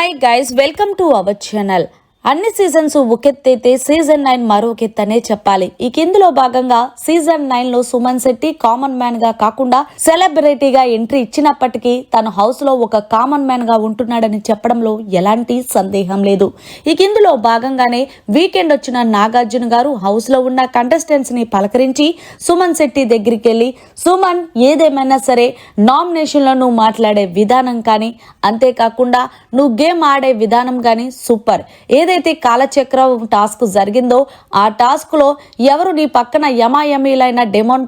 Hi guys, welcome to our channel. అన్ని seasons ఒకెత్తైతే season 9 మరొకెత్తనే చెప్పాలి. ఈ కిందులో భాగంగా సీజన్ 9 లో సుమన్ శెట్టి కామన్ మ్యాన్ గా కాకుండా సెలబ్రిటీగా ఎంట్రీ ఇచ్చినప్పటికీ తన హౌస్ లో ఒక కామన్ మ్యాన్ గా ఉంటున్నాడని చెప్పడంలో ఎలాంటి సందేహం లేదు. ఈ కిందులో భాగంగానే వీకెండ్ వచ్చిన నాగార్జున గారు హౌస్ లో ఉన్న కంటెస్టెంట్స్ ని పలకరించి సుమన్ శెట్టి దగ్గరికి వెళ్లి, సుమన్ ఏదేమైనా సరే నామినేషన్ లో నువ్వు మాట్లాడే విధానం కానీ, అంతేకాకుండా నువ్వు గేమ్ ఆడే విధానం కానీ సూపర్. ఏదైతే కాలచక్రం టాస్క్ జరిగిందో ఆ టాస్క్ లో ఎవరు నీ పక్కన యమాయమీలైన డెమోన్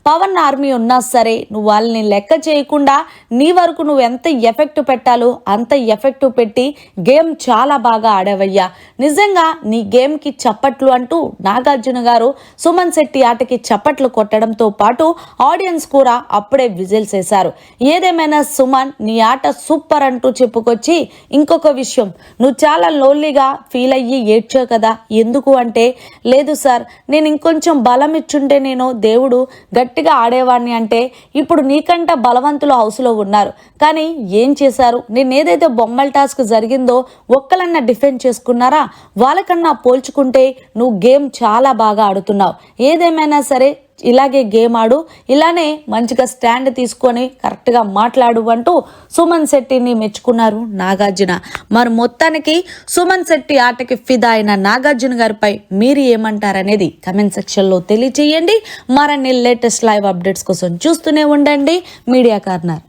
పవన్ ఆర్మీ ఉన్నా సరే నువ్వు వాళ్ళని లెక్క చేయకుండా నీ వరకు నువ్వు ఎంత ఎఫెక్ట్ పెట్టాలో అంత ఎఫెక్ట్ పెట్టి గేమ్ చాలా బాగా ఆడేవయ్యా. నిజంగా నీ గేమ్ కి చప్పట్లు అంటూ నాగార్జున గారు సుమన్ శెట్టి ఆటకి చప్పట్లు కొట్టడంతో పాటు ఆడియన్స్ కూడా అప్పుడే విజిల్స్ వేశారు. ఏదేమైనా సుమన్ నీ ఆట సూపర్ అంటూ చెప్పుకొచ్చి, ఇంకొక విషయం, నువ్వు చాలా లోన్లీగా ఫీల్ అయ్యి ఏడ్చావు కదా, ఎందుకు అంటే, లేదు సార్ నేను ఇంకొంచెం బలం ఇచ్చుంటే నేను దేవుడు గట్టిగా ఆడేవాడిని అంటే ఇప్పుడు నీకంట బలవంతులు హౌస్లో ఉన్నారు, కానీ ఏం చేశారు, నేను ఏదైతే బొమ్మల టాస్క్ జరిగిందో ఒక్కలన్నా డిఫెండ్ చేసుకున్నారా, వాళ్ళకన్నా పోల్చుకుంటే నువ్వు గేమ్ చాలా బాగా ఆడుతున్నావు. ఏదేమైనా సరే ఇలాగే గేమ్ ఆడు, ఇలానే మంచిగా స్టాండ్ తీసుకొని కరెక్ట్గా మాట్లాడు అంటూ సుమన్ శెట్టిని మెచ్చుకున్నారు నాగార్జున. మరి మొత్తానికి సుమన్ శెట్టి ఆటకి ఫిదా అయిన నాగార్జున గారిపై మీరు ఏమంటారనేది కమెంట్ సెక్షన్లో తెలియజేయండి. మరిన్ని లేటెస్ట్ లైవ్ అప్డేట్స్ కోసం చూస్తూనే ఉండండి మీడియా కార్నర్.